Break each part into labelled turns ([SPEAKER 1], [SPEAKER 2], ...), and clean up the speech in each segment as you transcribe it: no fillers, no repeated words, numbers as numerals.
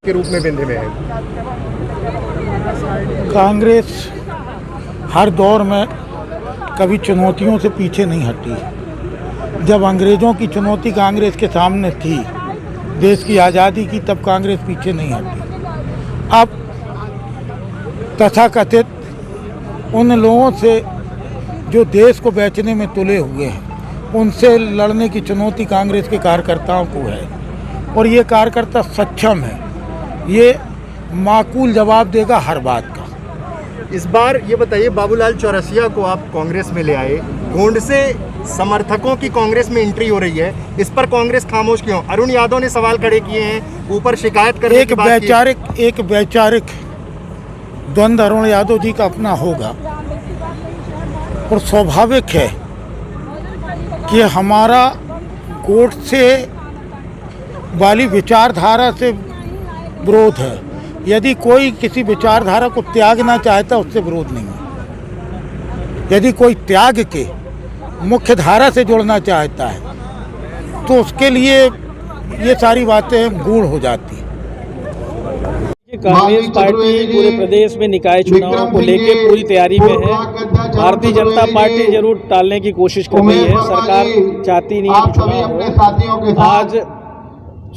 [SPEAKER 1] के रूप में बिंदे में है।
[SPEAKER 2] कांग्रेस हर दौर में कभी चुनौतियों से पीछे नहीं हटी। जब अंग्रेज़ों की चुनौती कांग्रेस के सामने थी, देश की आज़ादी की, तब कांग्रेस पीछे नहीं हटी। अब तथाकथित उन लोगों से जो देश को बेचने में तुले हुए हैं, उनसे लड़ने की चुनौती कांग्रेस के कार्यकर्ताओं को है और ये कार्यकर्ता सक्षम है। ये माकूल जवाब देगा हर बात का।
[SPEAKER 1] इस बार ये बताइए, बाबूलाल चौरसिया को आप कांग्रेस में ले आए, गोंड से समर्थकों की कांग्रेस में एंट्री हो रही है, इस पर कांग्रेस खामोश क्यों? अरुण यादव ने सवाल खड़े किए हैं, ऊपर शिकायत करने की बात की।
[SPEAKER 2] एक वैचारिक द्वंद्व अरुण यादव जी का अपना होगा और स्वाभाविक है कि हमारा गोडसे वाली विचारधारा से विरोध है। यदि कोई किसी विचारधारा को त्यागना चाहता, उससे विरोध नहीं है। यदि कोई त्याग के मुख्य धारा से जुड़ना चाहता है तो उसके लिए ये सारी बातें गूढ़ हो जाती हैं।
[SPEAKER 3] कांग्रेस पार्टी पूरे प्रदेश में निकाय चुनावों को लेकर पूरी तैयारी में है। भारतीय जनता पार्टी जरूर टालने की कोशिश कर रही है, सरकार चाहती नहीं है कि चुनाव हो। आज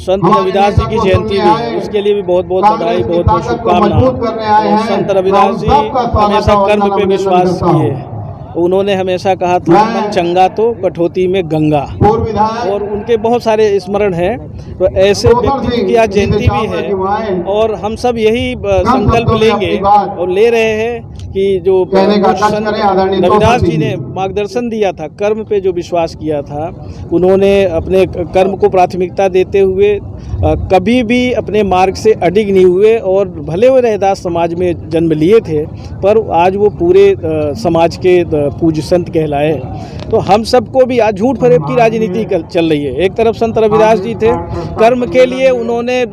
[SPEAKER 3] संत रविदास जी की जयंती भी है, उसके लिए भी बहुत बहुत बधाई, बहुत बहुत शुभकामनाएं। संत रविदास जी हमेशा कर्म पे विश्वास किए। उन्होंने हमेशा कहा था, मन चंगा तो कठौती में गंगा, और उनके बहुत सारे स्मरण हैं। तो ऐसे व्यक्तित्व की आज जयंती भी है और हम सब यही संकल्प लेंगे और ले रहे हैं कि जो संत रविदास जी ने मार्गदर्शन दिया था, कर्म पे जो विश्वास किया था, उन्होंने अपने कर्म को प्राथमिकता देते हुए कभी भी अपने मार्ग से अडिग नहीं हुए और भले वो रैदास समाज में जन्म लिए थे, पर आज वो पूरे समाज के पूज्य संत कहलाए। तो हम सबको भी आज झूठ फरेब की राजनीति चल रही है। एक तरफ संत रविदास जी थे, कर्म के लिए उन्होंने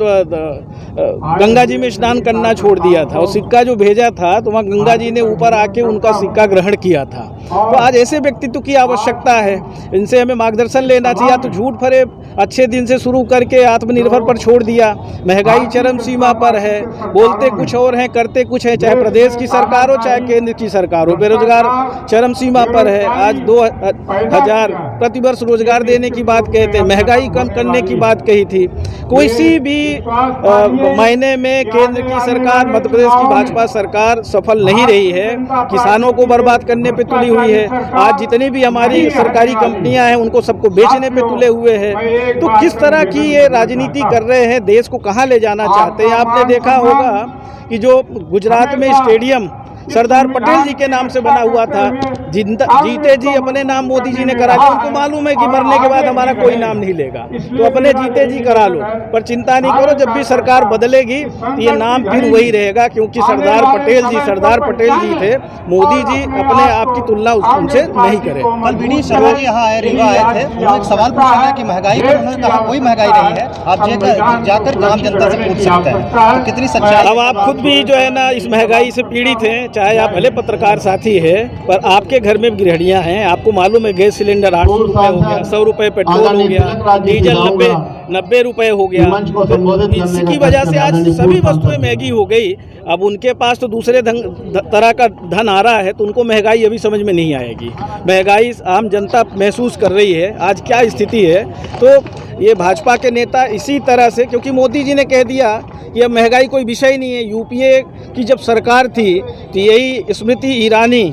[SPEAKER 3] गंगा जी में स्नान करना छोड़ दिया था और सिक्का जो भेजा था तो वहाँ गंगा जी ने ऊपर आके उनका सिक्का ग्रहण किया था। तो आज ऐसे व्यक्तित्व की आवश्यकता है, इनसे हमें मार्गदर्शन लेना चाहिए। तो झूठ फरेब अच्छे दिन से शुरू करके आत्मनिर्भर पर छोड़ दिया, महंगाई चरम सीमा पर है, बोलते कुछ और हैं करते कुछ है, चाहे प्रदेश की सरकार हो चाहे केंद्र की सरकार हो, बेरोजगार चरम सीमा पर है। आज 2000 प्रतिवर्ष रोजगार देने की बात कहते, महंगाई कम करने की बात कही थी। किसी भी महीने में केंद्र की सरकार, मध्य प्रदेश की भाजपा सरकार सफल नहीं रही है, किसानों को बर्बाद करने पे तुली हुई है। आज जितनी भी हमारी सरकारी कंपनियां हैं उनको सबको बेचने पे तुले हुए हैं। तो किस तरह की ये राजनीति कर रहे हैं, देश को कहां ले जाना चाहते हैं? आपने देखा होगा कि जो गुजरात में स्टेडियम सरदार पटेल जी के नाम से बना हुआ था, जीते जी अपने नाम मोदी जी ने करा लिया। उनको मालूम है कि मरने के बाद हमारा कोई नाम नहीं लेगा, तो अपने जीते जी करा लो, पर चिंता नहीं करो, जब भी सरकार बदलेगी तो ये नाम फिर वही रहेगा, क्योंकि सरदार पटेल जी थे। मोदी जी अपने आप की तुलना उनसे नहीं करें।
[SPEAKER 4] कल बीडी शर्मा जी यहाँ रीवा आए थे, उन्होंने एक सवाल पूछा है कि महंगाई पर, उन्होंने कहा कोई महंगाई नहीं है, आप जाकर आम जनता से पूछ सकते हैं। तो कितनी सच्चाई?
[SPEAKER 3] अब आप खुद भी जो है ना इस महंगाई से पीड़ित हैं, चाहे आप भले पत्रकार साथी है, पर आपके घर में गृहणियां हैं, आपको मालूम है गैस सिलेंडर 800 रुपये हो गया, 100 रुपये पेट्रोल हो गया, डीजल 90 रुपये हो गया। तो इसकी वजह से आज सभी वस्तुएं महंगी हो गई। अब उनके पास तो दूसरे तरह का धन आ रहा है, तो उनको महंगाई अभी समझ में नहीं आएगी। महंगाई आम जनता महसूस कर रही है। आज क्या स्थिति है, तो ये भाजपा के नेता इसी तरह से, क्योंकि मोदी जी ने कह दिया कि अब महंगाई कोई विषय नहीं है। यूपीए की जब सरकार थी तो यही स्मृति ईरानी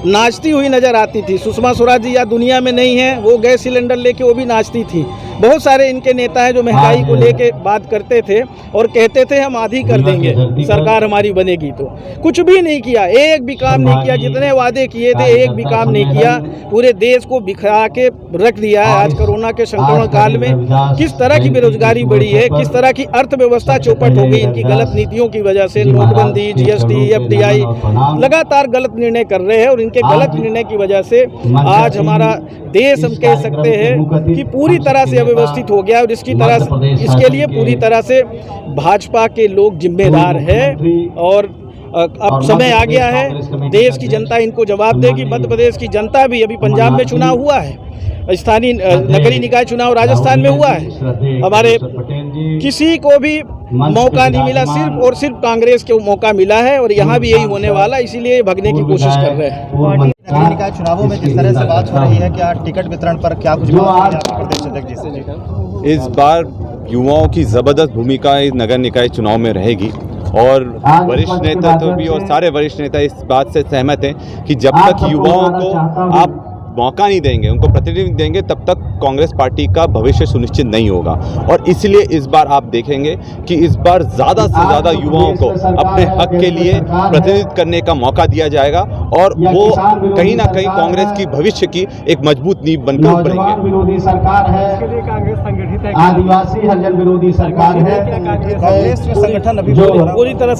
[SPEAKER 3] नाचती हुई नजर आती थी। सुषमा स्वराज जी या दुनिया में नहीं है, वो गैस सिलेंडर लेके वो भी नाचती थी। बहुत सारे इनके नेता हैं जो महंगाई को लेके बात करते थे और कहते थे हम आधी कर देंगे सरकार हमारी बनेगी। तो कुछ भी नहीं किया, एक भी काम नहीं किया। जितने वादे किए थे एक भी काम नहीं किया, पूरे देश को बिखरा के रख दिया है। आज कोरोना के संक्रमण काल में किस तरह की बेरोजगारी बढ़ी है, किस तरह की अर्थव्यवस्था चौपट हो गई इनकी गलत नीतियों की वजह से। नोटबंदी, जीएसटी, एफडीआई, लगातार गलत निर्णय कर रहे हैं और इनके गलत निर्णय की वजह से आज हमारा देश, हम कह सकते हैं कि पूरी तरह से अव्यवस्थित हो गया। और इसके लिए पूरी तरह से भाजपा के लोग जिम्मेदार हैं और अब समय आ गया है, देश की जनता इनको जवाब देगी। मध्य प्रदेश की जनता भी, अभी पंजाब में चुनाव हुआ है, स्थानीय नगरीय निकाय चुनाव राजस्थान में हुआ है, हमारे किसी को भी मौका नहीं मिला, सिर्फ और सिर्फ कांग्रेस को मौका मिला है और यहाँ भी यही होने वाला, इसीलिए भगने की कोशिश कर रहे हैं।
[SPEAKER 4] नगरीय निकाय चुनावों में जिस तरह से बात हो रही है, क्या टिकट वितरण पर क्या कुछ बात है प्रदेश अध्यक्ष जी से?
[SPEAKER 5] इस बार युवाओं की ज़बरदस्त भूमिका इस नगर निकाय चुनाव में रहेगी और वरिष्ठ नेता तो भी और सारे वरिष्ठ नेता इस बात से सहमत हैं कि जब तक युवाओं को आप मौका नहीं देंगे, उनको प्रतिनिधित्व देंगे, तब तक कांग्रेस पार्टी का भविष्य सुनिश्चित नहीं होगा। और इसलिए इस बार आप देखेंगे कि इस बार ज़्यादा से ज़्यादा युवाओं को अपने हक के लिए प्रतिनिधित्व करने का मौका दिया जाएगा और वो कहीं ना कहीं कांग्रेस की भविष्य की एक मजबूत नींव बनकर उभरेंगे।
[SPEAKER 6] विरोधी सरकार है, आदिवासी हरिजन विरोधी सरकार है।
[SPEAKER 4] कांग्रेस में संगठन अभी
[SPEAKER 3] पूरी तरह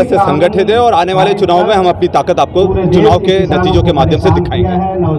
[SPEAKER 5] से संगठित है और आने वाले चुनाव में हम अपनी ताकत आपको चुनाव के नतीजों के माध्यम से दिखाएंगे।